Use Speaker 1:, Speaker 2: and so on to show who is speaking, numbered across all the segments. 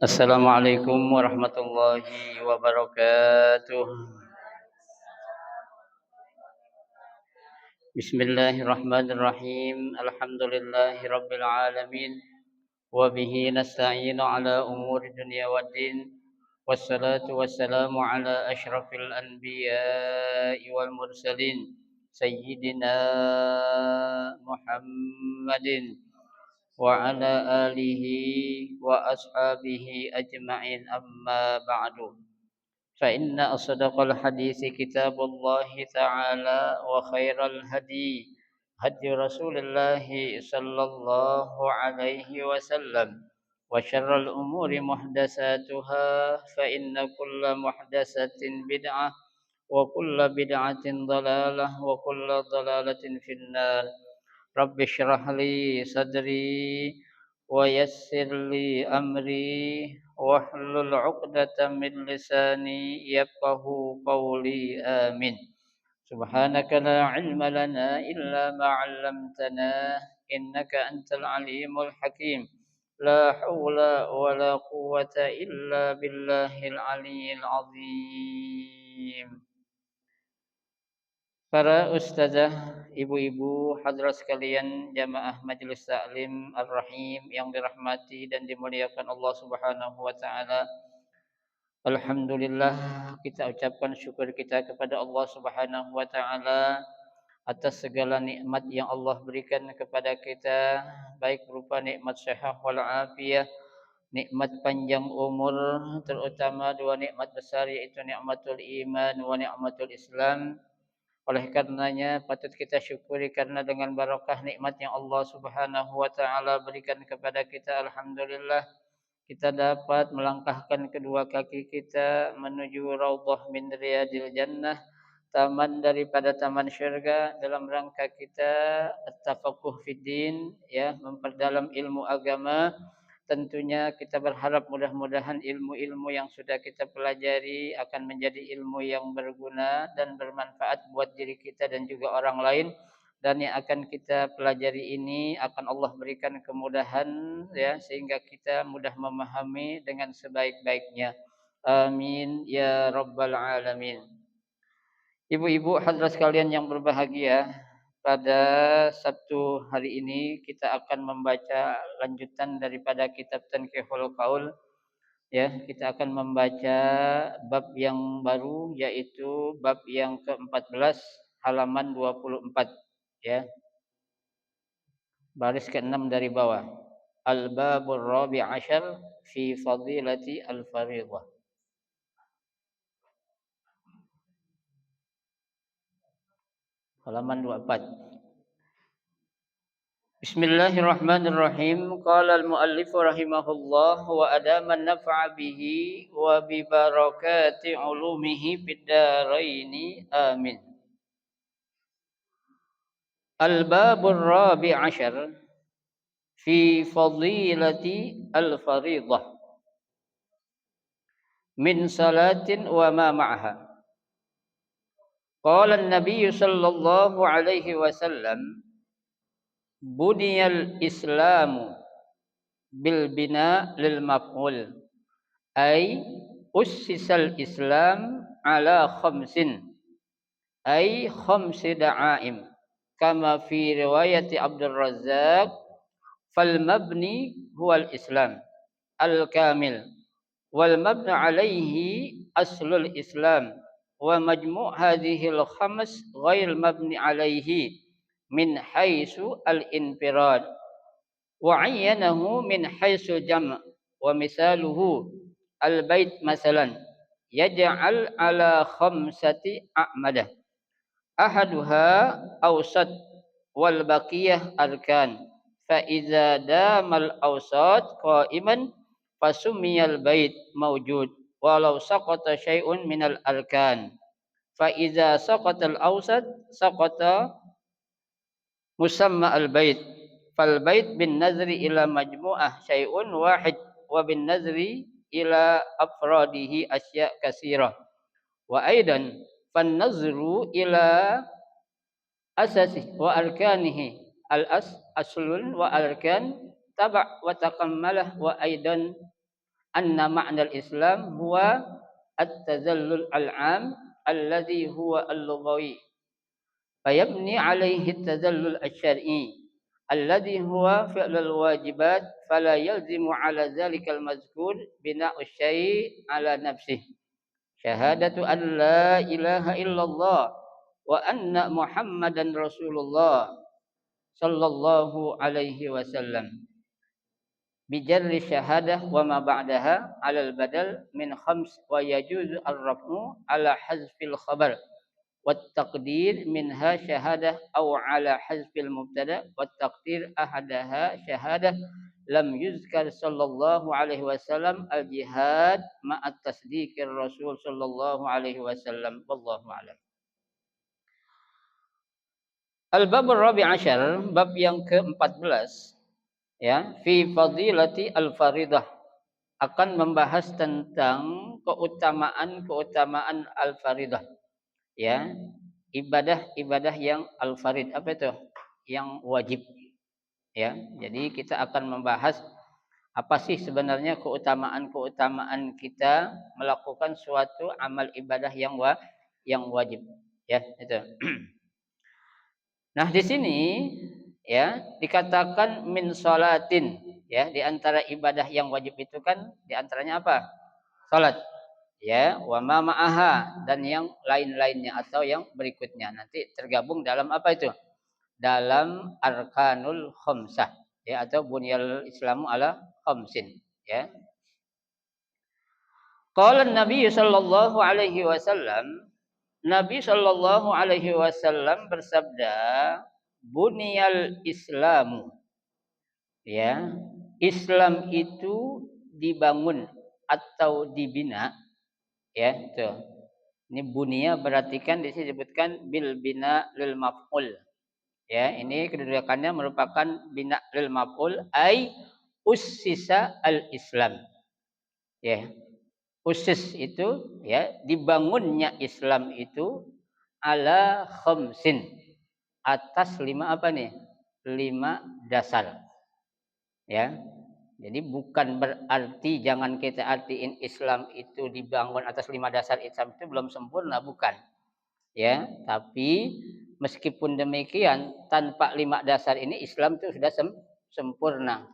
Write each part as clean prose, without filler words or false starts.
Speaker 1: Assalamualaikum warahmatullahi wabarakatuh. Bismillahirrahmanirrahim. Alhamdulillahirabbil alamin. Wa bihi nasta'inu ala umuri dunya waddin. Wassalatu wassalamu ala asyrafil anbiya'i wal mursalin sayyidina Muhammadin wa ala alihi wa ashabihi ajma'in, amma ba'du. فإن أصدق الحديث كتاب الله تعالى وخير الهدي هدي رسول الله صلى الله عليه وسلم وشر الأمور محدثاتها فإن كل محدثة بدعة وكل بدعة ضلالة وكل ضلالة في النار. رب اشرح لي صدري ويسر لي أمري واحلل عقدة من لساني يفقه قولي آمين. سبحانك لا علم لنا إلا ما علمتنا إنك أنت العليم الحكيم. لا حول ولا قوة إلا بالله العلي العظيم. Para ustazah, ibu-ibu, hadirat sekalian, jamaah Majelis Taklim Ar-Rahim yang dirahmati dan dimuliakan Allah Subhanahu wa taala. Alhamdulillah, kita ucapkan syukur kita kepada Allah Subhanahu wa taala atas segala nikmat yang Allah berikan kepada kita, baik berupa nikmat sehat wal afiyah, nikmat panjang umur, terutama dua nikmat besar yaitu nikmatul iman wa nikmatul Islam. Oleh karenanya patut kita syukuri karena dengan barakah nikmat yang Allah Subhanahu wa taala berikan kepada kita, alhamdulillah kita dapat melangkahkan kedua kaki kita menuju raudhah min riyadil jannah, taman daripada taman syurga, dalam rangka kita at-tafaqquh fid din, ya, memperdalam ilmu agama. Tentunya kita berharap mudah-mudahan ilmu-ilmu yang sudah kita pelajari akan menjadi ilmu yang berguna dan bermanfaat buat diri kita dan juga orang lain, dan yang akan kita pelajari ini akan Allah berikan kemudahan, ya, sehingga kita mudah memahami dengan sebaik-baiknya. Amin ya rabbal alamin. Ibu-ibu hadirat sekalian yang berbahagia, pada Sabtu hari ini kita akan membaca lanjutan daripada kitab Tanqihul Qaul. Ya, kita akan membaca bab yang baru yaitu bab yang ke-14 halaman 24, ya. Baris ke-6 dari bawah. Al-babur rabi' asyar fi fadilati al-fariḍah. Halaman 24. Bismillahirrahmanirrahim. Qala al-muallif rahimahullah wa adama an-naf'a bihi wa bi barakati ulumihi fid dharaini. Amin. Al-babur rabi' asyar fi fadilati al-fariḍah min salatin wa ma ma'aha. Qala an-nabiy sallallahu alaihi wasallam buniyal islamu bil bina lil maf'ul, ay ussisal islam ala khamsin, ay khamsi da'aim, kama fi riwayati Abdul Razzaq, fal mabni huwal islam al kamil wal mabni alaihi aslul islam wa majmu' hadhihi al khams ghair mabni alaihi min haitsu al-infirad wa 'ayyanahu min haitsu jam' wa misaluhu al-bait masalan yaj'al ala khamsati a'madah ahaduha awsat wal baqiyah arkan fa idza damal awsat qa'iman fasumiyal bait mawjud walau saqata syai'un minal arkan fa idza saqatal awsat saqata musamma al-bait fal bait bin nazri ila majmu'ah syai'un wahid wa bin nazri ila afradihi asya' katsirah wa aidan fan nazru ila asasi wa arkanihi al aslun wa arkan taba' wa takammalah wa aidan anna ma'na al-Islam huwa at-tazallul al-'am alladhi huwa al-lughawi fayabni 'alayhi at-tazallul asy-syar'i alladhi huwa fi'lul wajibat fala yalzimu 'ala dzalikal mazkur bina'u syai' 'ala nafsihi syahadatu an la ilaha illallah wa anna muhammadan rasulullah sallallahu alaihi wasallam bijarri syahadah wa ma ba'daha 'alal badal min khams wa yajuzu ar-raf'u 'ala hazfil khabar wat taqdir minha syahadah aw 'ala hazfil mubtada wat taqdir ahadaha syahadah lam yuzkar sallallahu alaihi wasallam al jihad ma'at tasdiqir rasul sallallahu alaihi wasallam wallahu a'lam. Al bab ar-rabi' asyar, bab yang ke-14 ya, fi fadilati al-faridah akan membahas tentang keutamaan al-faridah ya, ibadah-ibadah yang al-farid. Apa itu? Yang wajib ya. Jadi kita akan membahas apa sih sebenarnya keutamaan kita melakukan suatu amal ibadah yang wajib ya, itu. Nah, di sini ya dikatakan min salatin ya, di antara ibadah yang wajib itu kan di antaranya apa? Salat ya, wa ma ma'aha dan yang lain-lainnya atau yang berikutnya nanti tergabung dalam apa itu? Dalam arkanul khamsah ya, atau bunyal islamu ala khamsin ya. Qala Nabi sallallahu alaihi wasallam, Nabi sallallahu alaihi wasallam bersabda, bunyal islamu ya, Islam itu dibangun atau dibina ya, itu. Ini bunia berarti kan disebutkan bil bina lil maf'ul. Ya, ini kedudukannya merupakan bina lil maf'ul ai ussisa al-Islam. Ya. Usis itu ya, dibangunnya Islam itu ala khamsin, atas 5 apa nih? 5 dasar. Ya. Jadi bukan berarti jangan kita artiin Islam itu dibangun atas 5 dasar Islam itu belum sempurna, bukan. Ya, tapi meskipun demikian tanpa 5 dasar ini Islam itu sudah sempurna.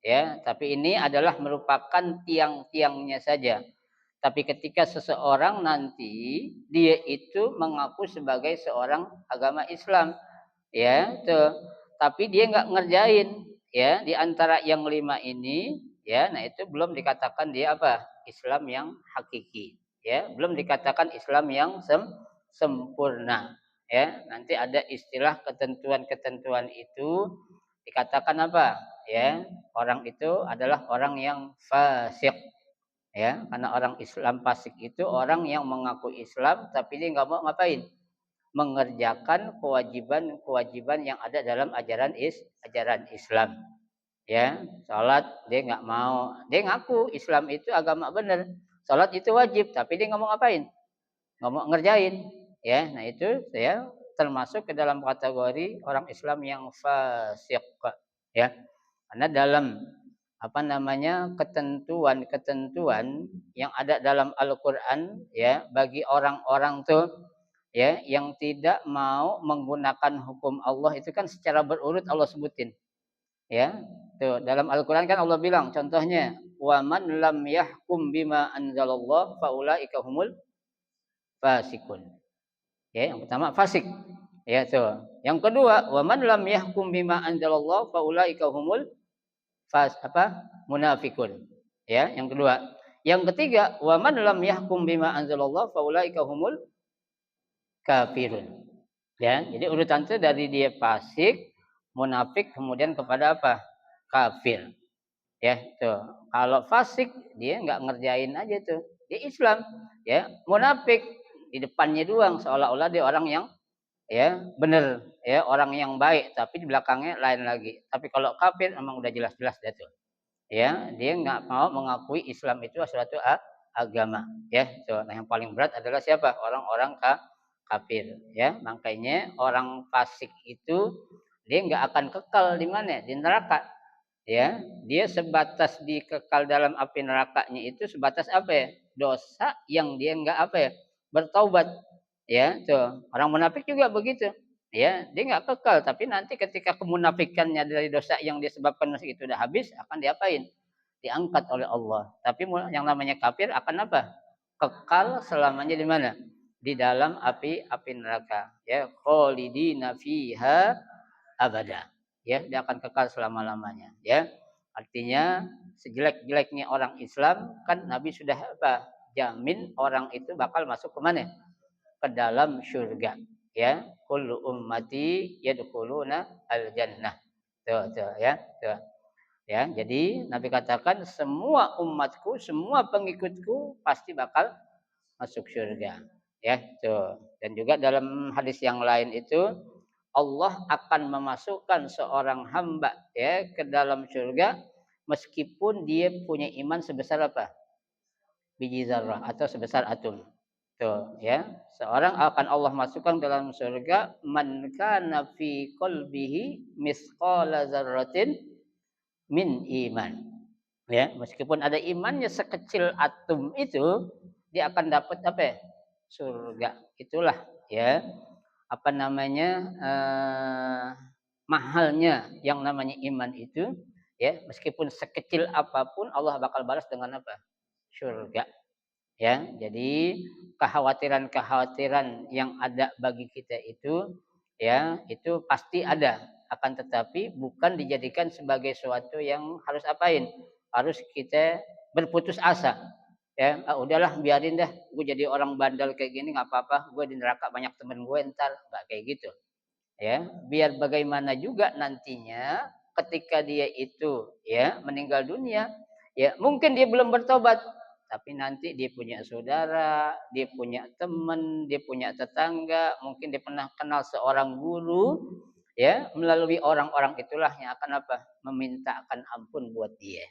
Speaker 1: Ya, tapi ini adalah merupakan tiang-tiangnya saja. Tapi ketika seseorang nanti dia itu mengaku sebagai seorang agama Islam, ya, tuh. Tapi dia nggak ngerjain, ya, di antara yang 5 ini, ya, nah itu belum dikatakan dia apa? Islam yang hakiki, ya, belum dikatakan Islam yang sempurna, ya. Nanti ada istilah ketentuan-ketentuan itu dikatakan apa? Ya, orang itu adalah orang yang fasik. Ya, karena orang Islam fasik itu orang yang mengaku Islam tapi dia nggak mau ngapain? Mengerjakan kewajiban-kewajiban yang ada dalam ajaran Islam. Ya, salat dia nggak mau. Dia ngaku Islam itu agama benar. Salat itu wajib, tapi dia nggak mau ngapain? Nggak mau ngerjain. Ya, nah itu ya termasuk ke dalam kategori orang Islam yang fasik. Ya, karena dalam apa namanya ketentuan-ketentuan yang ada dalam Al-Qur'an ya, bagi orang-orang tuh ya yang tidak mau menggunakan hukum Allah itu kan secara berurut Allah sebutin. Ya. Tuh, dalam Al-Qur'an kan Allah bilang contohnya, "Wa man lam yahkum bima anzalallah faulaika humul fasikun." Ya, yang pertama fasik. Ya, tuh. Yang kedua, "Wa man lam yahkum bima anzalallah faulaika humul munafikun." Ya, yang kedua. Yang ketiga, wa man lam yahkum bima anzalallah faulaika humul kafirun. Ya, jadi urutan itu dari dia fasik, munafik, kemudian kepada apa? Kafir. Ya, itu. Kalau fasik dia nggak ngerjain aja tuh. Dia Islam, ya. Munafik di depannya doang seolah-olah dia orang yang ya benar, ya, orang yang baik, tapi di belakangnya lain lagi. Tapi kalau kafir memang udah jelas-jelas dia tuh. Ya, dia nggak mau mengakui Islam itu suatu agama, ya. Nah, yang paling berat adalah siapa? Orang-orang kafir, ya. Makanya orang fasik itu dia nggak akan kekal di mana? Di neraka. Ya, dia sebatas dikekal dalam api nerakanya itu sebatas apa ya? Dosa yang dia enggak apa ya? Bertaubat. Ya, tuh. Orang munafik juga begitu. Ya, dia enggak kekal, tapi nanti ketika kemunafikannya dari dosa yang disebabkan itu udah habis, akan diapain? Diangkat oleh Allah. Tapi yang namanya kafir akan apa? Kekal selamanya di mana? Di dalam api neraka. Ya, khalidina fiha abada. Ya, dia akan kekal selama-lamanya. Ya, artinya sejelek-jeleknya orang Islam kan Nabi sudah apa? Jamin orang itu bakal masuk ke mana? Ke dalam surga. Ya, kullu ummati yadkhuluna al-jannah. Tuh, ya. Tuh. Ya, jadi Nabi katakan semua umatku, semua pengikutku pasti bakal masuk surga. Ya, tuh. Dan juga dalam hadis yang lain itu Allah akan memasukkan seorang hamba ya ke dalam surga meskipun dia punya iman sebesar apa? Biji zarrah atau sebesar atom. Tuh, ya. Seorang akan Allah masukkan dalam surga man kana fi qalbihi misqala dzarratin min iman. Ya, meskipun ada imannya sekecil atom itu, dia akan dapat apa ya? Surga. Itulah ya, apa namanya? Mahalnya yang namanya iman itu ya, meskipun sekecil apapun Allah bakal balas dengan apa? Surga. Ya, jadi kekhawatiran-kekhawatiran yang ada bagi kita itu ya, itu pasti ada. Akan tetapi bukan dijadikan sebagai suatu yang harus apain? Harus kita berputus asa. Ya, ah, udahlah biarin dah, gue jadi orang bandel kayak gini nggak apa-apa, gue di neraka banyak temen gue ntar, nggak kayak gitu. Ya, biar bagaimana juga nantinya ketika dia itu ya meninggal dunia, ya mungkin dia belum bertobat, tapi nanti dia punya saudara, dia punya teman, dia punya tetangga, mungkin dia pernah kenal seorang guru, ya melalui orang-orang itulah yang akan apa? Memintakan ampun buat dia,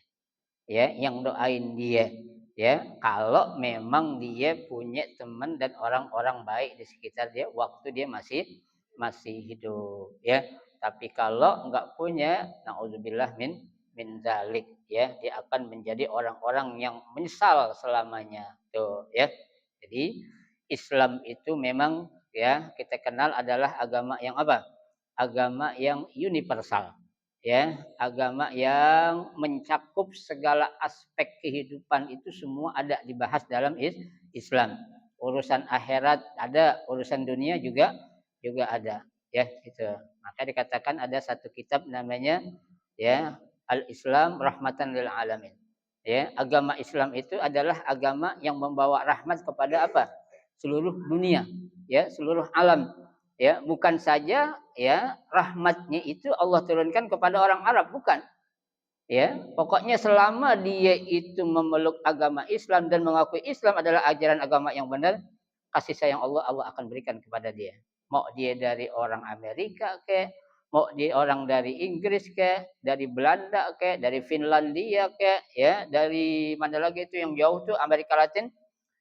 Speaker 1: ya yang doain dia, ya kalau memang dia punya teman dan orang-orang baik di sekitar dia waktu dia masih hidup, ya. Tapi kalau enggak punya, naudzubillah min zalik, ya, dia akan menjadi orang-orang yang menyesal selamanya. Tuh, ya. Jadi Islam itu memang ya kita kenal adalah agama yang apa? Agama yang universal. Ya, agama yang mencakup segala aspek kehidupan itu semua ada dibahas dalam Islam. Urusan akhirat ada, urusan dunia juga ada, ya gitu. Maka dikatakan ada satu kitab namanya ya Al-Islam Rahmatan lil Alamin. Ya, agama Islam itu adalah agama yang membawa rahmat kepada apa? Seluruh dunia, ya, seluruh alam. Ya, bukan saja ya rahmatnya itu Allah turunkan kepada orang Arab, bukan. Ya, pokoknya selama dia itu memeluk agama Islam dan mengakui Islam adalah ajaran agama yang benar, kasih sayang Allah akan berikan kepada dia. Mau dia dari orang Amerika ke, mau dia orang dari Inggris ke, dari Belanda ke, dari Finlandia ke, ya, dari mana lagi itu yang jauh tuh Amerika Latin,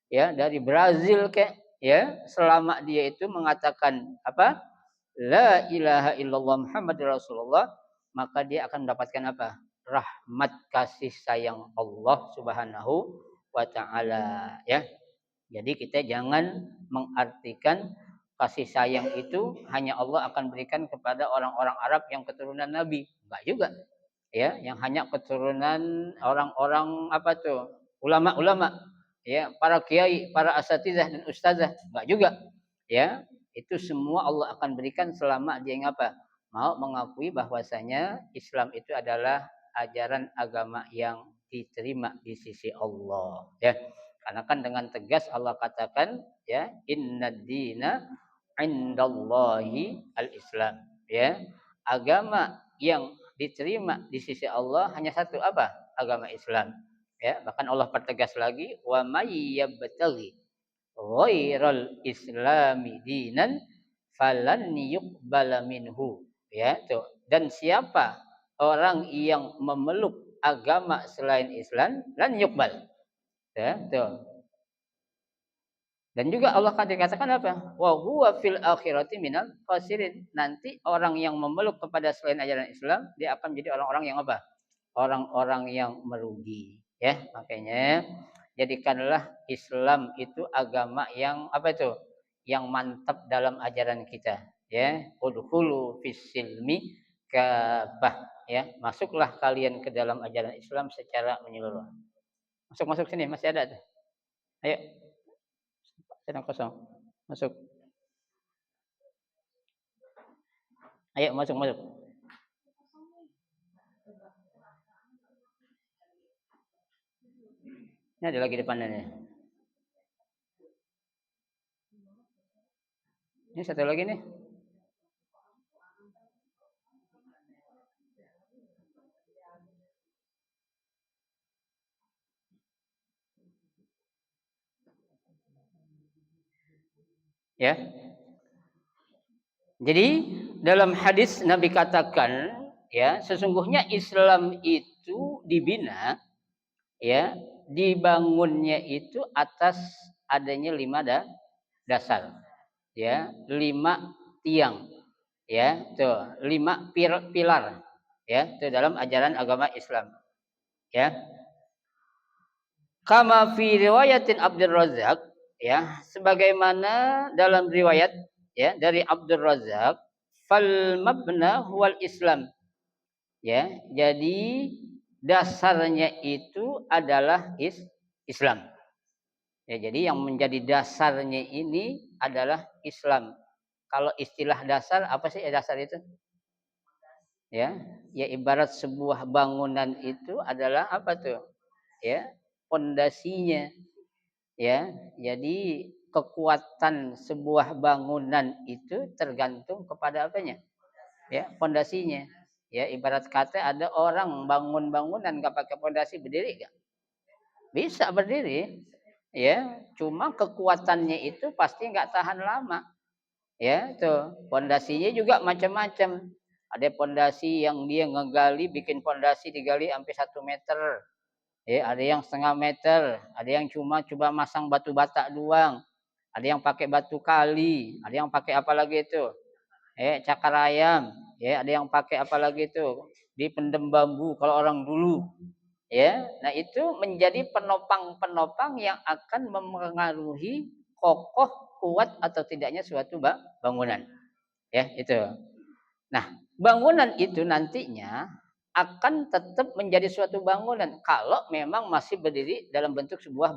Speaker 1: ya, dari Brazil ke, ya, selama dia itu mengatakan apa? La ilaha illallah Muhammadur Rasulullah, maka dia akan mendapatkan apa? Rahmat kasih sayang Allah Subhanahu wa taala, ya. Jadi kita jangan mengartikan kasih sayang itu hanya Allah akan berikan kepada orang-orang Arab yang keturunan Nabi. Enggak juga. Ya, yang hanya keturunan orang-orang apa tuh? Ulama-ulama, ya, para kiai, para asatizah dan ustazah. Enggak juga. Ya, itu semua Allah akan berikan selama dia ngapa? Mau mengakui bahwasanya Islam itu adalah ajaran agama yang diterima di sisi Allah, ya. Karena kan dengan tegas Allah katakan ya innad dina indallahi al-Islam, ya. Agama yang diterima di sisi Allah hanya satu apa? Agama Islam. Ya, bahkan Allah pertegas lagi wa may yabtaghi ghairal islami dinan falan yuqbala minhu. Ya, tuh. Dan siapa orang yang memeluk agama selain Islam lan yuqbal. Ya, tuh. Dan juga Allah kan dikatakan apa? Wa huwa fil akhirati minal khasirin. Nanti orang yang memeluk kepada selain ajaran Islam, dia akan menjadi orang-orang yang apa? orang-orang yang merugi. Ya, makanya jadikanlah Islam itu agama yang apa itu? Yang mantap dalam ajaran kita. Ya, udhulu fis-silmi kafah. Ya, masuklah kalian ke dalam ajaran Islam secara menyeluruh. Masuk sini, masih ada tuh. Ayo, sedang kosong. Masuk. Ayo, masuk. Ini ada lagi depannya nih. Ini satu lagi nih. Ya. Jadi dalam hadis Nabi katakan, ya, sesungguhnya Islam itu dibina, ya, dibangunnya itu atas adanya 5 dasar, ya, 5 tiang, ya, tuh 5 pilar, ya, itu dalam ajaran agama Islam, ya. Kama fi riwayatin Abdul Razak, ya, sebagaimana dalam riwayat, ya, dari Abdul Razak, fal mabna huwal Islam, ya. Jadi dasarnya itu adalah Islam. Ya, jadi yang menjadi dasarnya ini adalah Islam. Kalau istilah dasar apa sih dasar itu? Ya, ya ibarat sebuah bangunan itu adalah apa tuh? Ya, pondasinya. Ya, jadi kekuatan sebuah bangunan itu tergantung kepada apanya? Ya, pondasinya. Ya, ibarat kata ada orang bangun bangunan nggak pakai pondasi, berdiri nggak? Bisa berdiri. Ya, cuma kekuatannya itu pasti nggak tahan lama. Ya, tuh pondasinya juga macam-macam. Ada pondasi yang dia ngegali, bikin pondasi digali sampai 1 meter. Ya, ada yang setengah meter, ada yang cuma coba masang batu bata doang, ada yang pakai batu kali, ada yang pakai apa lagi itu? Cakar ayam, ya, ada yang pakai apa lagi itu? Dipendem bambu kalau orang dulu. Ya, nah itu menjadi penopang-penopang yang akan mempengaruhi kokoh, kuat atau tidaknya suatu bangunan. Ya, itu. Nah, bangunan itu nantinya akan tetap menjadi suatu bangunan kalau memang masih berdiri dalam bentuk sebuah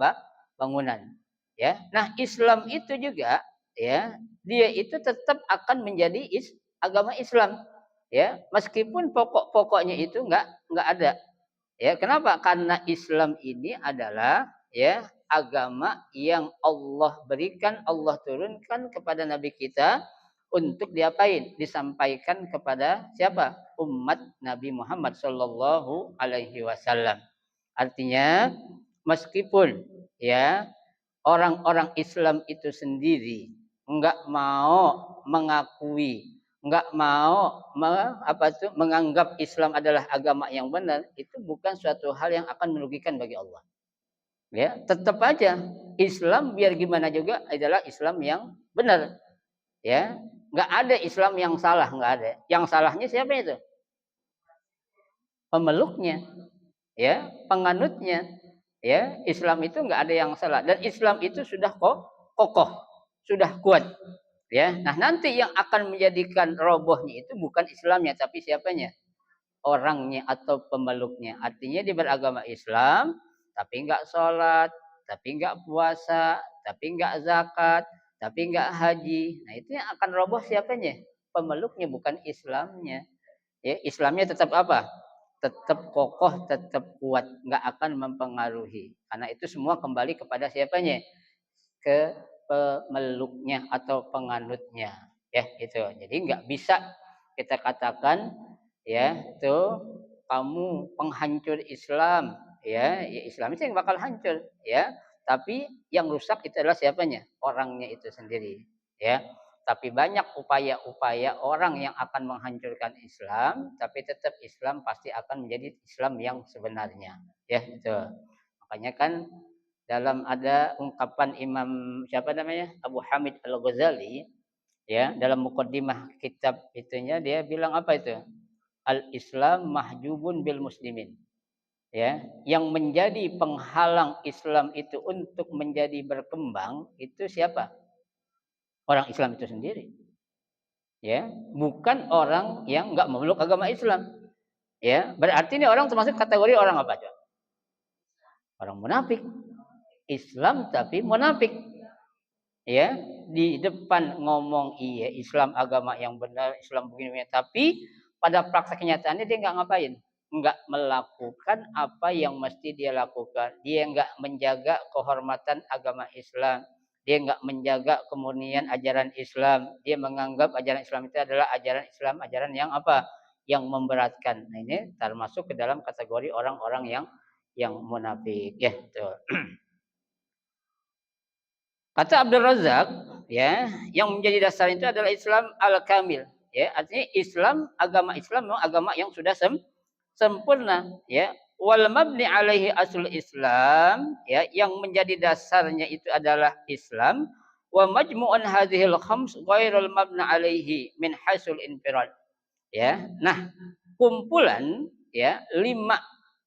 Speaker 1: bangunan. Ya. Nah, Islam itu juga, ya, dia itu tetap akan menjadi agama Islam. Ya, meskipun pokok-pokoknya itu enggak ada. Ya, kenapa? Karena Islam ini adalah, ya, agama yang Allah berikan, Allah turunkan kepada nabi kita untuk diapain? Disampaikan kepada siapa? Umat Nabi Muhammad sallallahu alaihi wasallam. Artinya meskipun, ya, orang-orang Islam itu sendiri enggak mau mengakui, enggak mau menganggap Islam adalah agama yang benar, itu bukan suatu hal yang akan merugikan bagi Allah. Ya, tetap aja Islam biar gimana juga adalah Islam yang benar. Ya, enggak ada Islam yang salah, enggak ada. Yang salahnya siapa itu? Pemeluknya, ya, penganutnya. Ya, Islam itu enggak ada yang salah dan Islam itu sudah kokoh, sudah kuat. Ya, nah nanti yang akan menjadikan robohnya itu bukan Islamnya tapi siapanya? Orangnya atau pemeluknya. Artinya dia beragama Islam tapi enggak sholat, tapi enggak puasa, tapi enggak zakat, tapi enggak haji. Nah itu yang akan roboh siapanya? Pemeluknya bukan Islamnya. Ya, Islamnya tetap apa? Tetap kokoh, tetap kuat, nggak akan mempengaruhi. Karena itu semua kembali kepada siapanya? Ke pemeluknya atau penganutnya. Ya, itu. Jadi nggak bisa kita katakan, ya, itu kamu penghancur Islam, ya, ya Islam itu yang bakal hancur, ya. Tapi yang rusak itu adalah siapanya? Orangnya itu sendiri, ya. Tapi banyak upaya-upaya orang yang akan menghancurkan Islam, tapi tetap Islam pasti akan menjadi Islam yang sebenarnya. Ya, itu. Makanya kan dalam ada ungkapan Imam siapa namanya? Abu Hamid Al-Ghazali, ya, dalam mukaddimah kitab itunya dia bilang apa itu? al-Islam mahjubun bil muslimin. Ya, yang menjadi penghalang Islam itu untuk menjadi berkembang itu siapa? Orang Islam itu sendiri. Ya, bukan orang yang enggak memeluk agama Islam. Ya, berarti ini orang termasuk kategori orang apa, coba? Orang munafik. Islam tapi munafik. Ya, di depan ngomong iya Islam agama yang benar, Islam begini, tapi pada praktek kenyataannya dia enggak ngapain? Enggak melakukan apa yang mesti dia lakukan. Dia enggak menjaga kehormatan agama Islam. Dia enggak menjaga kemurnian ajaran Islam. Dia menganggap ajaran Islam itu adalah ajaran Islam, ajaran yang apa? Yang memberatkan. Nah, ini termasuk ke dalam kategori orang-orang yang munafik, ya, tuh. Kata Abdul Razak, ya, yang menjadi dasar itu adalah Islam al-kamil, ya. Artinya agama Islam memang agama yang sudah sempurna, ya. Wal mabni alaihi asul Islam, ya, yang menjadi dasarnya itu adalah Islam. Wa majmu'un hadhil khams ghairul mabna alaihi min hasul infirad. Ya. Nah, kumpulan ya 5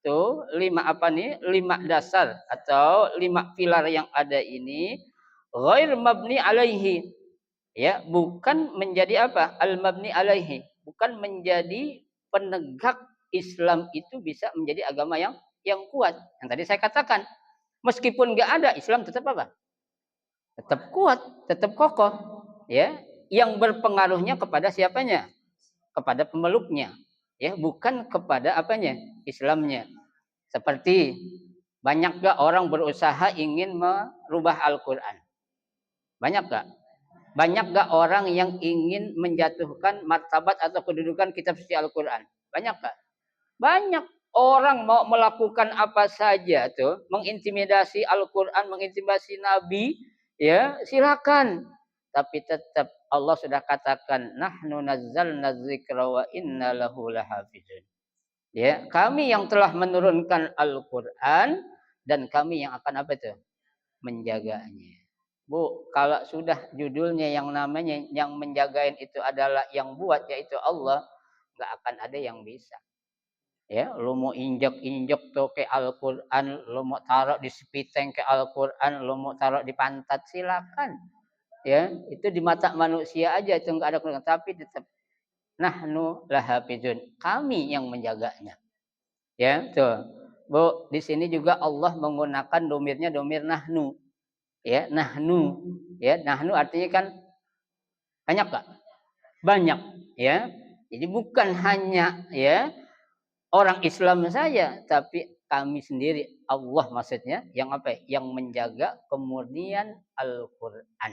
Speaker 1: tuh, 5 apa nih? 5 dasar atau 5 pilar yang ada ini ghair mabni alaihi, ya, bukan menjadi apa? Al mabni alaihi, bukan menjadi penegak Islam itu bisa menjadi agama yang kuat. Yang tadi saya katakan, meskipun enggak ada Islam tetap apa? Tetap kuat, tetap kokoh, ya. Yang berpengaruhnya kepada siapanya? Kepada pemeluknya, ya, bukan kepada apanya? Islamnya. Seperti banyak gak orang berusaha ingin merubah Al-Quran? Banyak gak? Banyak gak orang yang ingin menjatuhkan martabat atau kedudukan kitab suci Al-Quran? Banyak gak? Banyak. Orang mau melakukan apa saja tuh, mengintimidasi Al-Quran, mengintimidasi Nabi, ya, silakan. Tapi tetap Allah sudah katakan, nahnu nazzalna dzikra wa inna lahu lahafizun. Ya, kami yang telah menurunkan Al-Quran dan kami yang akan apa itu? Menjaganya. Bu, kalau sudah judulnya yang namanya yang menjagain itu adalah yang buat yaitu Allah, nggak akan ada yang bisa. Ya, lu mau injek-injek tuh ke Al-Quran, lu mau taruh di sepiteng ke Al-Quran, lu mau taruh di pantat silakan. Ya, itu di mata manusia aja itu enggak ada kerugian, tapi tetap nahnu lahafizun. Kami yang menjaganya. Ya, tuh. Bu, di sini juga Allah menggunakan domirnya domir nahnu. Ya, nahnu. Ya, nahnu artinya kan banyak enggak? Banyak, ya. Jadi bukan hanya ya orang Islam saja, tapi kami sendiri, Allah maksudnya, yang apa? Yang menjaga kemurnian Al-Quran.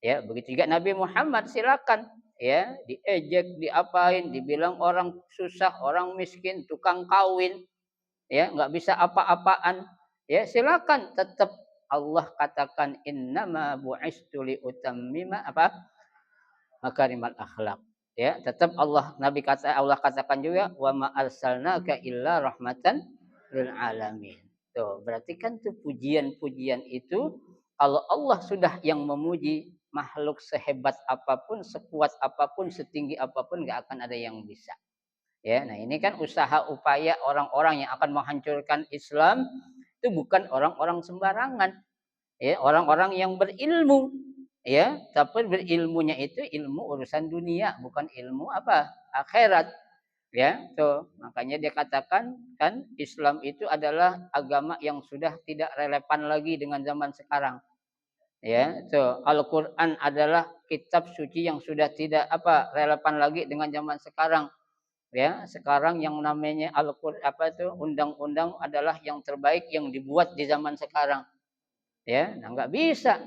Speaker 1: Ya, begitu juga Nabi Muhammad silakan, ya, diejek, diapain, dibilang orang susah, orang miskin, tukang kawin, ya, nggak bisa apa-apaan, ya, silakan tetap Allah katakan innama bu'istu li utammima apa? Makarimal akhlak. Ya, tetap Allah katakan juga wa ma arsalnaka illa rahmatan lil alamin. Tuh, berarti kan tuh pujian-pujian itu kalau Allah sudah yang memuji makhluk sehebat apapun, sekuat apapun, setinggi apapun enggak akan ada yang bisa. Ya, nah ini kan usaha upaya orang-orang yang akan menghancurkan Islam itu bukan orang-orang sembarangan. Ya, orang-orang yang berilmu, ya, tapi berilmunya itu ilmu urusan dunia, bukan ilmu apa? Akhirat. Ya, tuh. Makanya dia katakan kan Islam itu adalah agama yang sudah tidak relevan lagi dengan zaman sekarang. Ya, tuh. Al-Qur'an adalah kitab suci yang sudah tidak apa relevan lagi dengan zaman sekarang. Ya, sekarang yang namanya Al-Qur'an apa itu undang-undang adalah yang terbaik yang dibuat di zaman sekarang. Ya, nah enggak bisa.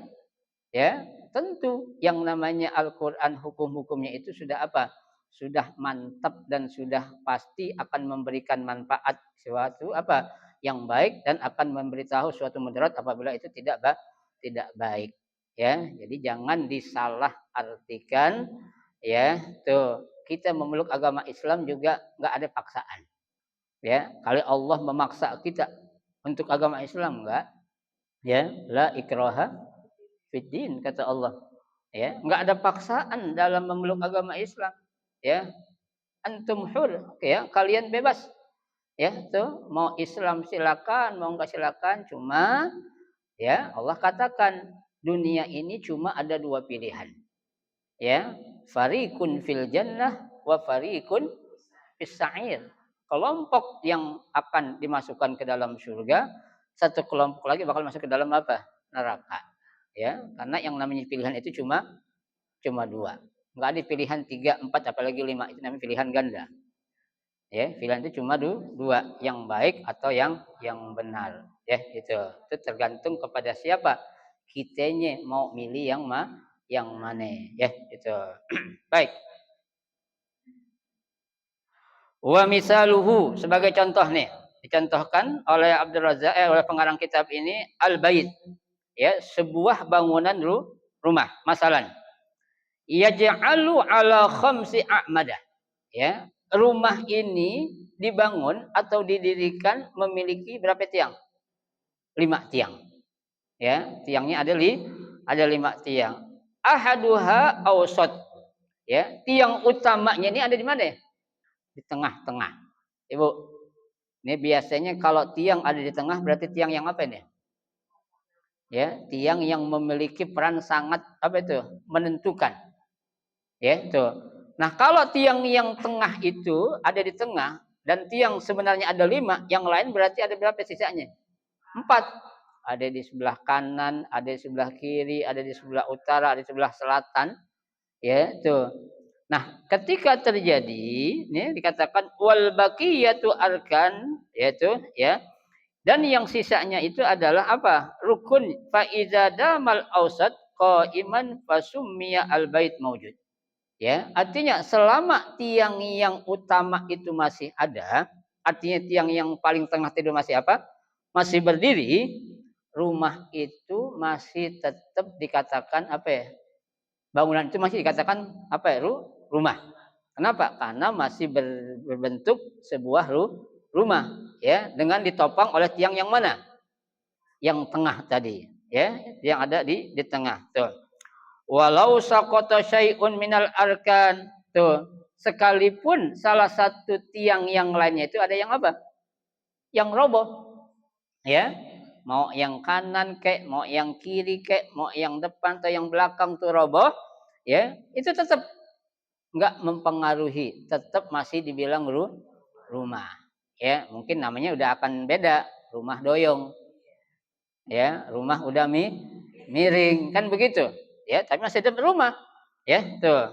Speaker 1: Ya, tentu yang namanya Al-Qur'an hukum-hukumnya itu sudah apa? Sudah mantap dan sudah pasti akan memberikan manfaat suatu apa? Yang baik dan akan memberitahu suatu mudarat apabila itu tidak baik. Ya, jadi jangan disalahartikan ya. Tuh, kita memeluk agama Islam juga enggak ada paksaan. Ya, kalau Allah memaksa kita untuk agama Islam enggak, ya, la ikraha fiddin kata Allah. Ya, enggak ada paksaan dalam memeluk agama Islam. Ya. antum hur, ya, kalian bebas. Ya, tuh mau Islam silakan, mau enggak silakan, cuma ya Allah katakan dunia ini cuma ada dua pilihan. Ya, fariqun fil jannah wa fariqun fis sa'ir. Kelompok yang akan dimasukkan ke dalam surga, satu kelompok lagi bakal masuk ke dalam apa? Neraka. Ya, karena yang namanya pilihan itu cuma dua. Enggak ada pilihan tiga, empat, apalagi lima. Itu namanya pilihan ganda. Ya, pilihan itu cuma dua, yang baik atau yang benar. Ya, itu. Itu tergantung kepada siapa. Kitanya mau milih yang mana. Ya, itu. Baik. Wa misaluhu sebagai contoh nih, dicontohkan oleh Abdul Razak oleh pengarang kitab ini al-bait. Ya, sebuah bangunan rumah, masalan. Yaj'alu ala khamsi a'madah. Ya, rumah ini dibangun atau didirikan memiliki berapa tiang? 5 tiang. Ya, tiangnya ada 5 tiang. Ahaduha awsat. Ya, tiang utamanya ini ada di mana? Di tengah-tengah. Ibu, ini biasanya kalau tiang ada di tengah berarti tiang yang apa ini? Ya, tiang yang memiliki peran sangat apa itu? Menentukan. Ya, itu. Nah, kalau tiang yang tengah itu ada di tengah dan tiang sebenarnya ada 5, yang lain berarti ada berapa sisanya? 4. Ada di sebelah kanan, ada di sebelah kiri, ada di sebelah utara, ada di sebelah selatan. Ya, itu. Nah, ketika terjadi, ini dikatakan wal baqiyatu arkan, yaitu ya. Dan yang sisanya itu adalah apa? Rukun fa iza damal ausat qaiman fasummiya al bait maujud. Ya, artinya selama tiang yang utama itu masih ada, artinya tiang yang paling tengah itu masih apa? Masih berdiri, rumah itu masih tetap dikatakan apa ya? Bangunan itu masih dikatakan apa ya? Rumah. Kenapa? Karena masih berbentuk sebuah rumah, ya, dengan ditopang oleh tiang yang mana? Yang tengah tadi, ya, yang ada di tengah. Tuh. Walau saqata syai'un minal arkan. Tuh. Sekalipun salah satu tiang yang lainnya itu ada yang apa? Yang roboh. Ya. Mau yang kanan kek, mau yang kiri kek, mau yang depan atau yang belakang tuh roboh, ya, itu tetap enggak mempengaruhi, tetap masih dibilang rumah. Ya, mungkin namanya udah akan beda, rumah doyong. Ya, rumah udah miring, kan begitu. Ya, tapi masih tetap rumah. Ya, tuh.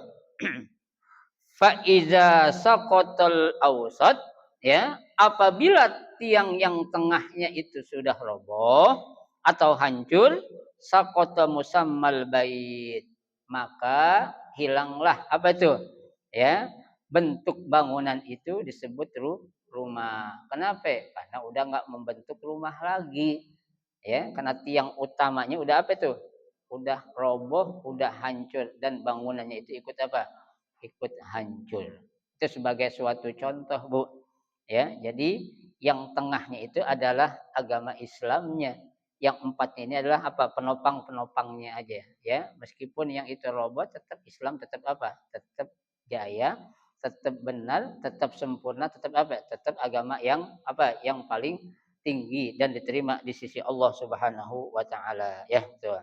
Speaker 1: Fa iza saqatal awsat, ya, apabila tiang yang tengahnya itu sudah roboh atau hancur, saqata musammal bait, maka hilanglah apa itu? Ya, bentuk bangunan itu disebut rumah. Kenapa? Karena udah nggak membentuk rumah lagi. Ya, karena tiang utamanya udah apa itu? Udah roboh, udah hancur dan bangunannya itu ikut apa? Ikut hancur. Itu sebagai suatu contoh, Bu. Ya, jadi yang tengahnya itu adalah agama Islamnya. Yang 4 ini adalah apa? Penopang-penopangnya aja, ya. Meskipun yang itu roboh, tetap Islam tetap apa? Tetap jaya, tetap benar, tetap sempurna, tetap apa? Tetap agama yang apa? Yang paling tinggi dan diterima di sisi Allah Subhanahu wa taala, ya, tuh.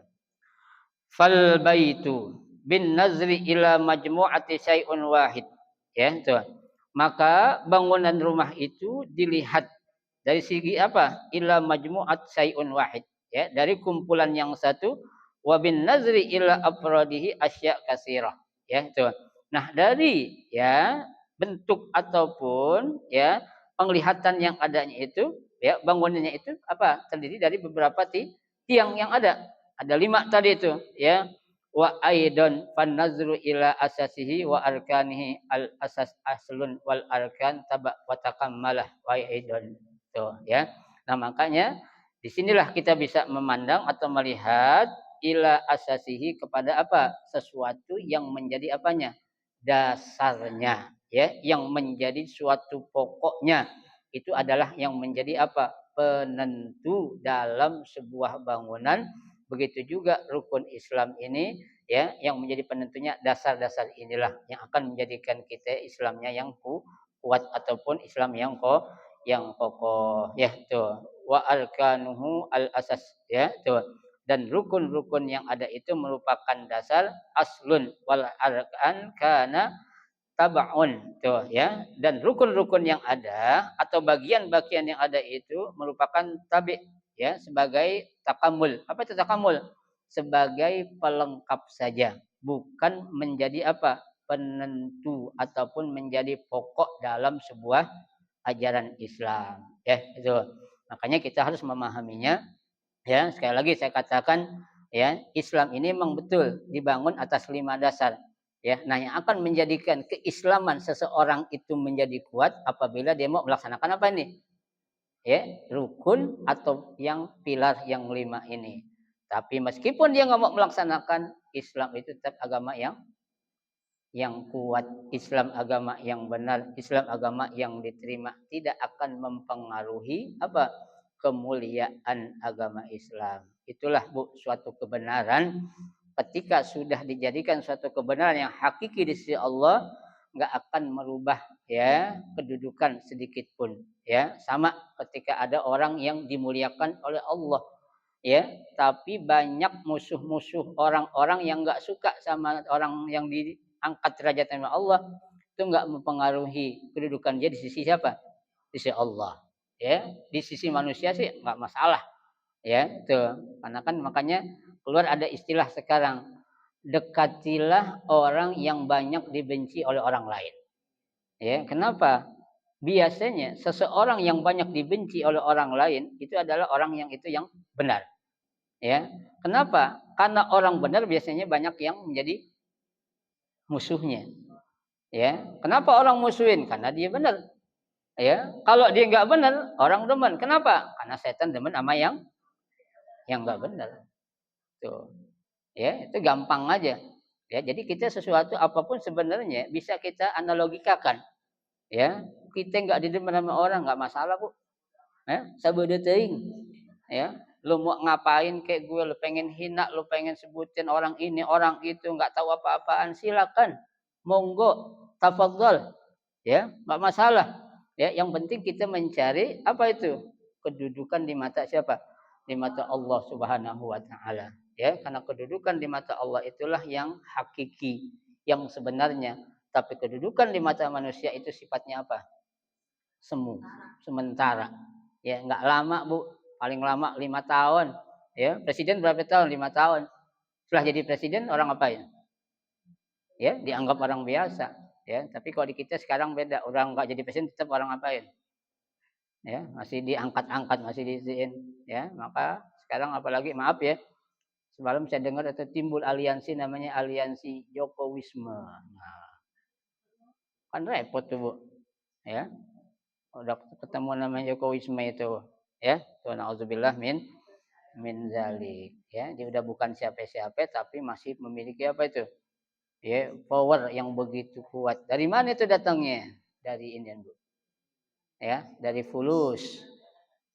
Speaker 1: Fal baitu bin nazri ila majmu'ati syai'un wahid. Ya, itu. Maka bangunan rumah itu dilihat dari segi apa? Ila majmu'at syai'un wahid. Ya, dari kumpulan yang satu wa bin nazri ila afradihi asya' katsirah. Ya, itu. Nah, dari ya bentuk ataupun ya penglihatan yang adanya itu, ya bangunannya itu apa? Terdiri dari beberapa tiang yang ada. Ada 5 tadi itu, ya. Wa aidan fan nazru ila asasihi wa arkanihi al asas aslun wal arkan taba wa takammalah wa aidan. Tuh, ya. Nah, makanya disinilah kita bisa memandang atau melihat ila asasihi kepada apa? Sesuatu yang menjadi apanya? Dasarnya, ya, yang menjadi suatu pokoknya. Itu adalah yang menjadi apa? Penentu dalam sebuah bangunan Begitu juga rukun Islam ini ya yang menjadi penentunya dasar-dasar inilah yang akan menjadikan kita Islamnya yang kuat ataupun Islam yang kokoh ya tuh wa arkanuhu al asas ya tuh dan rukun-rukun yang ada itu merupakan dasar aslun wal arkan kana tabaun tuh ya dan rukun-rukun yang ada atau bagian-bagian yang ada itu merupakan tabi ya sebagai takamul. Apa itu takamul? Sebagai pelengkap saja, bukan menjadi apa? Penentu ataupun menjadi pokok dalam sebuah ajaran Islam. Ya, itu. Makanya kita harus memahaminya. Ya, sekali lagi saya katakan ya, Islam ini memang betul dibangun atas 5 dasar. Ya, nah yang akan menjadikan keislaman seseorang itu menjadi kuat apabila dia mau melaksanakan apa ini? Ya, rukun atau yang pilar yang 5 ini. Tapi meskipun dia nggak mau melaksanakan, Islam itu tetap agama yang kuat, Islam agama yang benar, Islam agama yang diterima, tidak akan mempengaruhi apa? Kemuliaan agama Islam. Itulah Bu suatu kebenaran ketika sudah dijadikan suatu kebenaran yang hakiki di sisi Allah, nggak akan merubah ya kedudukan sedikit pun ya. Sama ketika ada orang yang dimuliakan oleh Allah ya, tapi banyak musuh-musuh orang-orang yang nggak suka sama orang yang diangkat derajatnya oleh Allah, itu nggak mempengaruhi kedudukan dia di sisi siapa? Di sisi Allah. Ya, di sisi manusia sih nggak masalah. Ya, itu. Karena kan makanya keluar ada istilah sekarang, dekatilah orang yang banyak dibenci oleh orang lain. Ya, kenapa? Biasanya seseorang yang banyak dibenci oleh orang lain itu adalah orang yang itu yang benar. Ya, kenapa? Karena orang benar biasanya banyak yang menjadi musuhnya. Ya, kenapa orang musuhin? Karena dia benar. Ya, kalau dia nggak benar, orang demen. Kenapa? Karena setan demen sama yang nggak benar. Tuh, ya itu gampang aja. Ya, jadi kita sesuatu apapun sebenarnya bisa kita analogikakan. Ya, kita nggak didemen sama orang nggak masalah Bu. Ya, sabeudeut teuing. Ya, lu mau ngapain kayak gue, lu pengen hina, lu pengen sebutin orang ini, orang itu, nggak tahu apa-apaan, silakan. Monggo, tafadhol. Ya, nggak masalah. Ya, yang penting kita mencari apa itu? Kedudukan di mata siapa? Di mata Allah Subhanahu wa taala. Ya, karena kedudukan di mata Allah itulah yang hakiki, yang sebenarnya. Tapi kedudukan di mata manusia itu sifatnya apa? Semu, sementara. Ya, nggak lama, Bu. Paling lama 5 tahun. Ya, presiden berapa tahun? 5 tahun. Setelah jadi presiden orang apain? Ya, dianggap orang biasa. Ya, tapi kalau di kita sekarang beda. Orang nggak jadi presiden tetap orang apain? Ya, masih diangkat-angkat, masih diisiin. Ya, maka sekarang apalagi maaf ya. Semalam saya dengar ada timbul aliansi namanya aliansi Jokowisme. Nah, kan repot tuh, Bu. Ya, udah ketemu namanya Jokowisme itu. Ya, tuh nauzubillah min zalik ya, dia udah bukan siapa-siapa tapi masih memiliki apa itu ya power yang begitu kuat. Dari mana itu datangnya? Dari ini Bu ya, dari fulus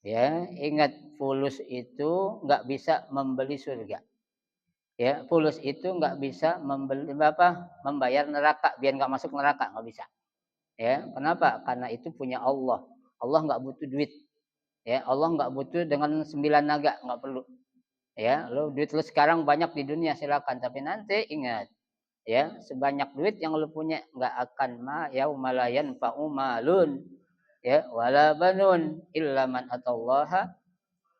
Speaker 1: ya. Ingat, fulus itu nggak bisa membeli surga ya. Fulus itu nggak bisa membeli apa, membayar neraka biar nggak masuk neraka, nggak bisa ya. Kenapa? Karena itu punya Allah. Allah nggak butuh duit ya. Allah nggak butuh dengan 9 naga, nggak perlu. Ya, lu duit lu sekarang banyak di dunia silakan, tapi nanti ingat ya, sebanyak duit yang lu punya nggak akan yaumalayan fa'umalun ya wala banun illa man atallaha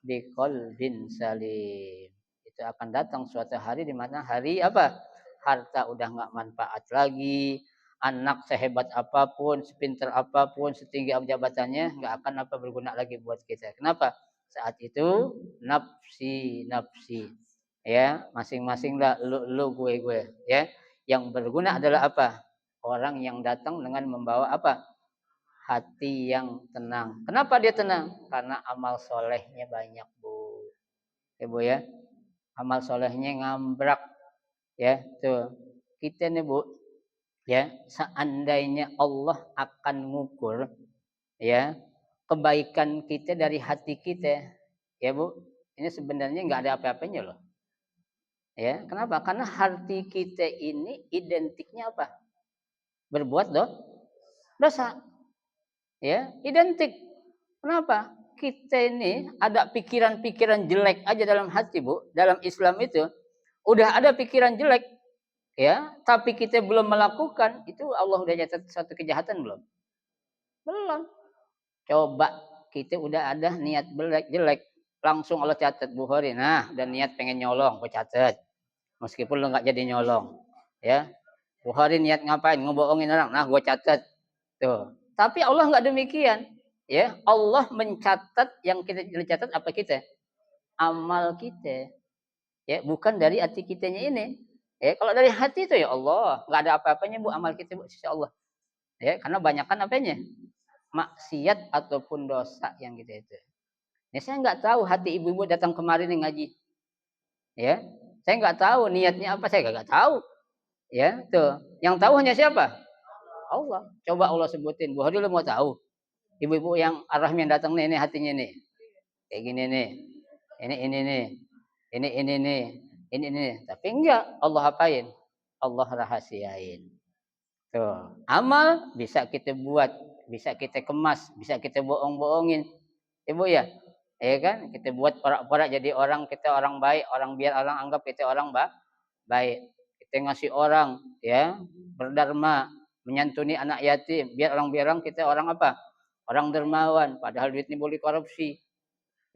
Speaker 1: biqalbin salim. Itu akan datang suatu hari di mana hari apa? Harta udah nggak manfaat lagi, anak sehebat apapun, sepintar apapun, setinggi jabatannya nggak akan apa berguna lagi buat kita. Kenapa? Saat itu nafsi nafsi ya, masing-masing lah, lu gue ya. Yang berguna adalah apa? Orang yang datang dengan membawa apa? Hati yang tenang. Kenapa dia tenang? Karena amal solehnya banyak Bu. Ya Bu ya, amal solehnya ngambrak ya. Tuh kita nih Bu ya, seandainya Allah akan ngukur ya kebaikan kita dari hati kita ya Bu, ini sebenarnya nggak ada apa-apanya loh Ya, kenapa? Karena hati kita ini identiknya apa? Berbuat dosa. Ya, identik. Kenapa? Kita ini ada pikiran-pikiran jelek aja dalam hati, Bu. Dalam Islam itu udah ada pikiran jelek, ya, tapi kita belum melakukan, itu Allah udah catat satu kejahatan belum? Belum. Coba kita udah ada niat jelek, langsung Allah catat Bukhari. Nah, dan niat pengen nyolong, gue catat. Meskipun lo nggak jadi nyolong, ya. Bukhari niat ngapain? Ngebohongin orang. Nah, gue catat. Tuh. Tapi Allah nggak demikian. Ya, Allah mencatat yang kita catat apa kita? Amal kita. Ya, bukan dari hati kitanya ini. Ya, kalau dari hati itu ya Allah, nggak ada apa-apanya Bu amal kita Bu, insya Allah. Ya, karena banyakkan apanya? Maksiat ataupun dosa yang kita itu. Ya, saya nggak tahu hati ibu-ibu datang kemarin yang ngaji. Ya, saya nggak tahu niatnya apa, saya nggak tahu. Ya, tuh. Yang tahu hanya siapa? Allah. Coba Allah sebutin. Bu Hadi lu mau tahu? Ibu-ibu yang arahnya datang nih, ini hatinya nih. Kayak gini nih. Ini nih. Ini nih. Ini nih. Tapi enggak, Allah apain? Allah rahasiain. Tuh. Amal bisa kita buat, bisa kita kemas, bisa kita bohong-bohongin. Ibu ya? Ya kan? Kita buat porak-porak jadi orang, kita orang baik, orang biar orang anggap kita orang baik. Kita ngasih orang, ya, berdharma, menyantuni anak yatim, biar orang kita orang apa? Orang dermawan, padahal duitnya boleh korupsi.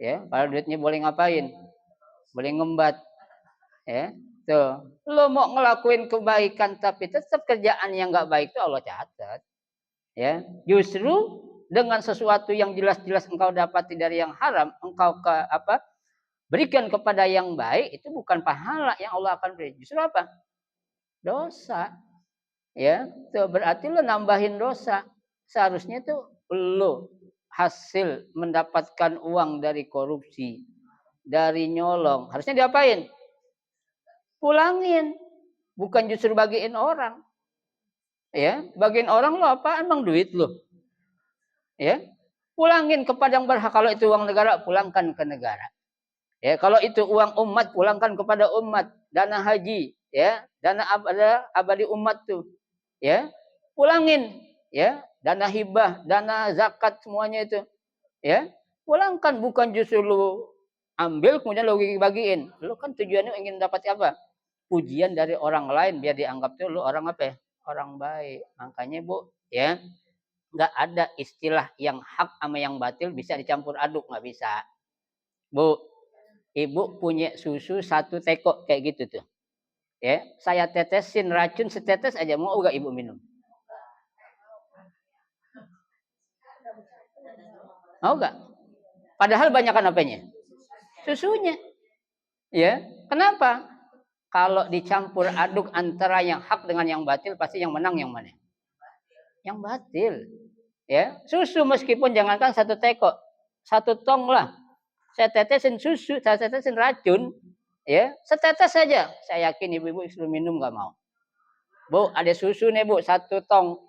Speaker 1: Ya, padahal duitnya boleh ngapain? Boleh ngembat, ya. Tuh, lo mau ngelakuin kebaikan tapi tetap kerjaan yang nggak baik itu Allah catat. Ya, justru dengan sesuatu yang jelas-jelas engkau dapati dari yang haram, engkau berikan kepada yang baik, itu bukan pahala yang Allah akan beri. Justru apa? Dosa. Ya, tuh berarti lo nambahin dosa. Seharusnya tuh lo hasil mendapatkan uang dari korupsi, dari nyolong, harusnya diapain? Pulangin, bukan justru bagiin orang. Ya, bagiin orang lo apa? Emang duit lo. Ya, pulangin kepada yang berhak. Kalau itu uang negara, pulangkan ke negara. Ya, kalau itu uang umat, pulangkan kepada umat. Dana haji, ya, dana abadi umat tuh, ya, pulangin, ya, dana hibah, dana zakat semuanya itu, ya, pulangkan, bukan justru lu ambil kemudian lu bagiin. Lu kan tujuannya ingin dapat apa? Pujian dari orang lain biar dianggap tuh lu orang apa ya? Orang baik. Makanya Bu, ya, nggak ada istilah yang hak sama yang batil bisa dicampur aduk, nggak bisa. Bu, ibu punya susu satu teko kayak gitu tuh. Ya, saya tetesin racun setetes aja, mau enggak ibu minum? Mau enggak? Padahal banyakan apanya? Susunya. Ya, kenapa? Kalau dicampur aduk antara yang hak dengan yang batil, pasti yang menang yang mana? Yang batil. Ya, susu meskipun jangankan satu teko, satu tong lah. Saya tetesin susu, saya tetesin racun, ya, setetes saja. Saya yakin ibu-ibu suruh minum nggak mau. Bu, ada susu nih Bu, satu tong,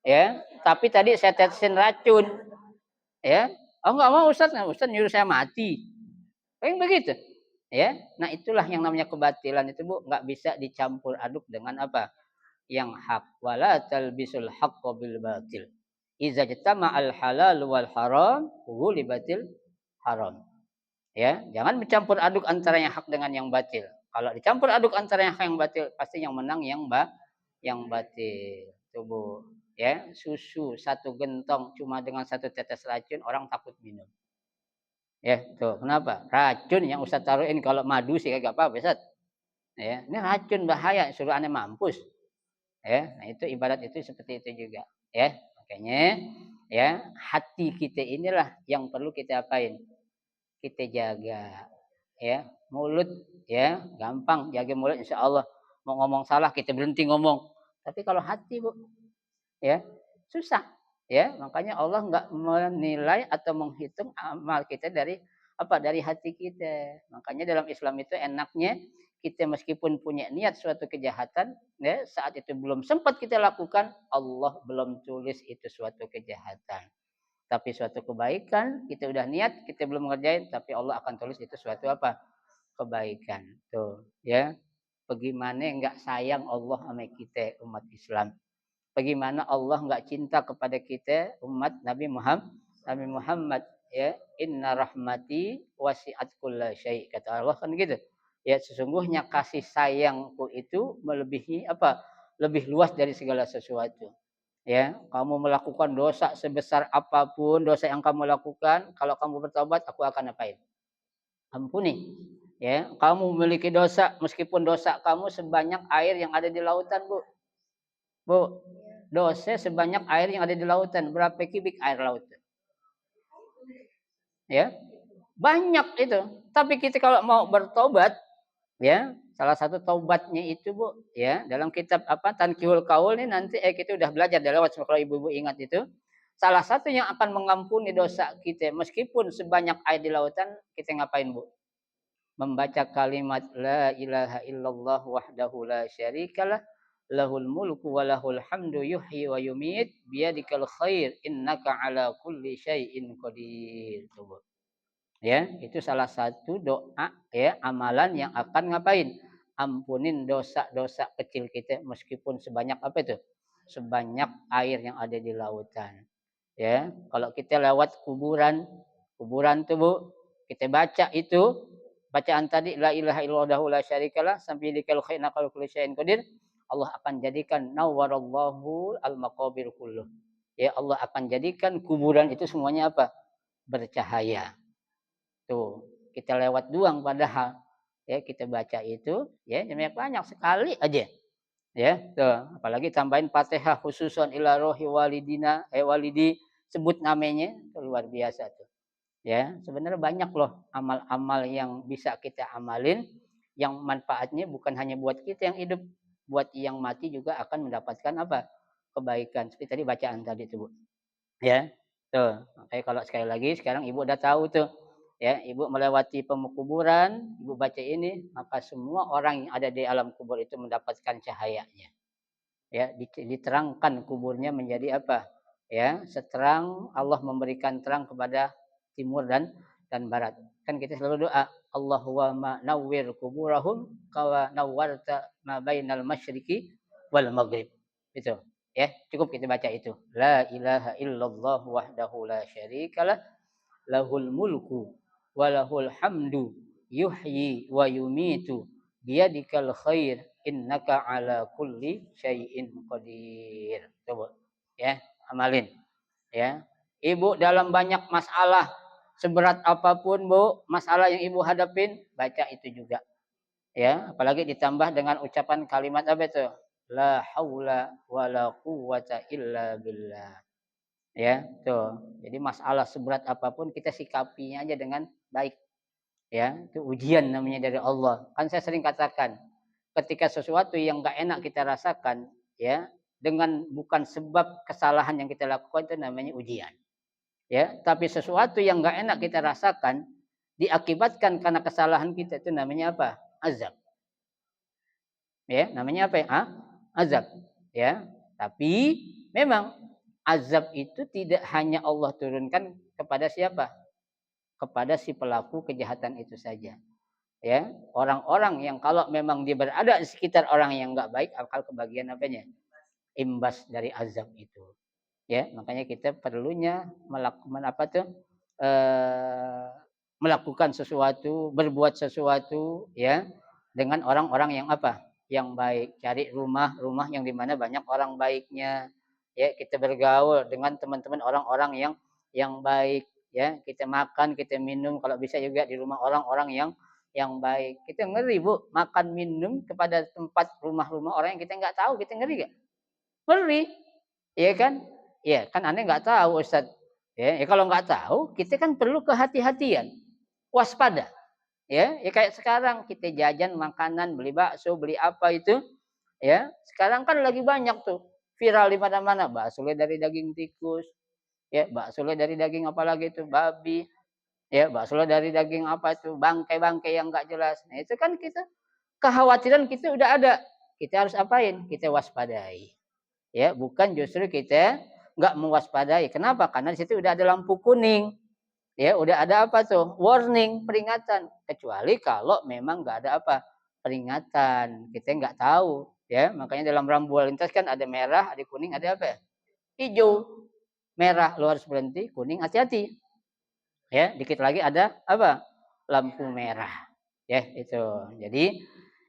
Speaker 1: ya. Tapi tadi saya tetesin racun, ya. Oh nggak mau Ustaz, nah, Ustaz nyuruh saya mati. Kayak begitu, ya. Nah itulah yang namanya kebatilan itu Bu, nggak bisa dicampur aduk dengan apa? Yang hak. Wala talbisul haqqo bil batil. Iza al halal wal haram, ghulibatil haram. Ya, jangan mencampur aduk antara yang hak dengan yang batil. Kalau dicampur aduk antara yang hak yang batil, pasti yang menang yang batil. Tubuh, ya, susu satu gentong cuma dengan satu tetes racun orang takut minum. Ya, tuh kenapa? Racun yang Ustaz taruhin, kalau madu sih kagak apa-apa, Ustaz. Ya, ini racun bahaya, suruh aneh mampus. Ya, nah itu ibarat itu seperti itu juga. Ya, makanya ya hati kita inilah yang perlu kita apain? Kita jaga. Ya, mulut ya gampang jaga mulut insya Allah. Mau ngomong salah kita berhenti ngomong. Tapi kalau hati Bu, ya susah. Ya, makanya Allah nggak menilai atau menghitung amal kita dari apa? Dari hati kita. Makanya dalam Islam itu enaknya kita meskipun punya niat suatu kejahatan, ya, saat itu belum sempat kita lakukan, Allah belum tulis itu suatu kejahatan. Tapi suatu kebaikan, kita udah niat, kita belum ngerjain, tapi Allah akan tulis itu suatu apa? kebaikan. Tuh, ya. Bagaimana enggak sayang Allah sama kita umat Islam. Bagaimana Allah enggak cinta kepada kita umat Nabi Muhammad, ya. Inna rahmati wasi'at kullasyai, kata Allah kan gitu. Ya, sesungguhnya kasih sayangku itu melebihi apa? Lebih luas dari segala sesuatu. Ya, kamu melakukan dosa sebesar apapun dosa yang kamu lakukan, kalau kamu bertobat aku akan apain? Ampuni. Ya, kamu memiliki dosa meskipun dosa kamu sebanyak air yang ada di lautan, Bu. Bu, dosa sebanyak air yang ada di lautan. Berapa kubik air laut? Ya, banyak itu. Tapi kita kalau mau bertobat, ya, salah satu taubatnya itu, Bu, ya, dalam kitab apa Tanqihul Qaul ini nanti kita udah belajar dari lewat kalau ibu-ibu ingat itu. Salah satu yang akan mengampuni dosa kita meskipun sebanyak air di lautan, kita ngapain, Bu? Membaca kalimat la ilaha illallah wahdahu la syarikalah lahul mulku wa lahul hamdu yuhyi wa yumit biyadikal khair innaka ala kulli syai'in qadir. Tuh. Ya, itu salah satu doa ya amalan yang akan ngapain? Ampunin dosa-dosa kecil kita meskipun sebanyak apa itu? Sebanyak air yang ada di lautan. Ya, kalau kita lewat kuburan tuh Bu, kita baca itu bacaan tadi la ilaha illallah la syarikalah sampai dikal khaina kulli syai'in qadir, Allah akan jadikan nawwarallahu al-maqabir kulluh. Ya, Allah akan jadikan kuburan itu semuanya apa? Bercahaya. Tuh, kita lewat doang padahal ya kita baca itu ya banyak sekali aja. Ya, tuh, apalagi tambahin Fatihah khususan ila rohi walidina walidi sebut namanya itu luar biasa tuh. Ya, sebenarnya banyak loh amal-amal yang bisa kita amalin yang manfaatnya bukan hanya buat kita yang hidup, buat yang mati juga akan mendapatkan apa? Kebaikan. Seperti tadi bacaan tadi tuh, Bu. Ya. Tuh, makanya kalau sekali lagi sekarang Ibu udah tahu tuh. Ya, Ibu melewati pemukuburan, Ibu baca ini, maka semua orang yang ada di alam kubur itu mendapatkan cahayanya. Ya, diterangkan kuburnya menjadi apa? Ya, seterang Allah memberikan terang kepada timur dan barat. Kan kita selalu doa, Allahumma nawwir kuburahum kawa nawwarta ma bainal masyriqi wal maghrib. Itu. Ya, cukup kita baca itu. La ilaha illallah wahdahu la syarikalah lahul mulku wa lahul hamdu yuhyi wa yumitu biyadikal khair innaka ala kulli syai'in qadir. Coba ya, amalin ya. Ibu dalam banyak masalah seberat apapun Bu, masalah yang Ibu hadapin, baca itu juga. Ya, apalagi ditambah dengan ucapan kalimat apa itu? La haula wala quwwata illa billah. Ya, tuh. Jadi masalah seberat apapun kita sikapinya aja dengan baik. Ya, itu ujian namanya dari Allah. Kan saya sering katakan, ketika sesuatu yang enggak enak kita rasakan, ya, dengan bukan sebab kesalahan yang kita lakukan itu namanya ujian. Ya, tapi sesuatu yang enggak enak kita rasakan diakibatkan karena kesalahan kita itu namanya apa? Azab. Ya, namanya apa ya? Azab. Ya. Tapi memang azab itu tidak hanya Allah turunkan kepada siapa? Kepada si pelaku kejahatan itu saja. Ya, orang-orang yang kalau memang dia berada di sekitar orang yang enggak baik akan kebagian apanya? Imbas dari azab itu. Ya, makanya kita perlunya melakukan apa tuh? Eh, melakukan sesuatu, berbuat sesuatu ya dengan orang-orang yang apa? Yang baik. Cari rumah-rumah yang dimana banyak orang baiknya. Ya, kita bergaul dengan teman-teman orang-orang yang baik ya. Kita makan, kita minum kalau bisa juga di rumah orang-orang yang baik. Kita ngeri, Bu, makan minum kepada tempat rumah-rumah orang yang kita nggak tahu, kita ngeri gak? Ngeri. Iya kan? Iya, kan aneh nggak tahu Ustaz. Ya, kalau nggak tahu, kita kan perlu kehati-hatian, waspada. Ya kayak sekarang kita jajan makanan, beli bakso, beli apa itu, ya. Sekarang kan lagi banyak tuh viral di mana-mana, bakso dari daging tikus, ya, bakso dari daging apa lagi itu, babi, ya, bakso dari daging apa itu, bangkai-bangkai yang nggak jelas. Nah, itu kan kita kekhawatiran kita udah ada. Kita harus apain? Kita waspadai. Ya, bukan justru kita nggak mewaspadai. Kenapa? Karena di situ udah ada lampu kuning. Ya, udah ada apa tuh? Warning, peringatan. Kecuali kalau memang nggak ada apa? Peringatan. Kita nggak tahu. Ya, makanya dalam rambu lalu lintas kan ada merah, ada kuning, ada apa ya? Hijau. Merah lu harus berhenti, kuning hati-hati. Ya, dikit lagi ada apa? Lampu merah. Ya, itu. Jadi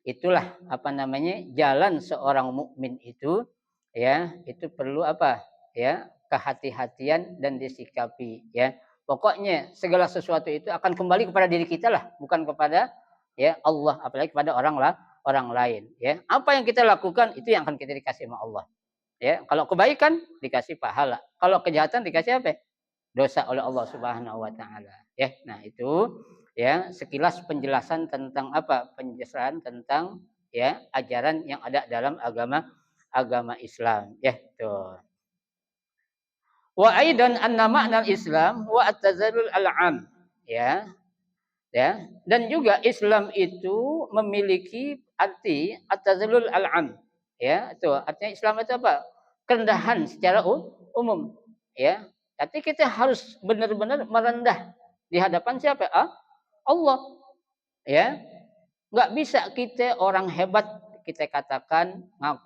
Speaker 1: itulah apa namanya? Jalan seorang mukmin itu ya, itu perlu apa? Ya, kehati-hatian dan disikapi ya. Pokoknya segala sesuatu itu akan kembali kepada diri kita lah, bukan kepada ya Allah, apalagi kepada orang lain ya. Apa yang kita lakukan itu yang akan kita dikasih sama Allah. Ya, kalau kebaikan dikasih pahala, kalau kejahatan dikasih apa? Dosa oleh Allah Subhanahu wa taala. Ya. Nah, itu ya sekilas penjelasan tentang apa? Penjelasan tentang ya ajaran yang ada dalam agama Islam. Ya, tuh. Wa aidan anna ma'nal Islam wa at-tazallul al-'am. Ya, ya. Dan juga Islam itu memiliki arti at-tazallul al-'am. Ya, itu artinya Islam itu apa? Kerendahan secara umum. Ya. Tapi kita harus benar-benar merendah di hadapan siapa? Allah. Ya. Nggak bisa kita orang hebat kita katakan ngaku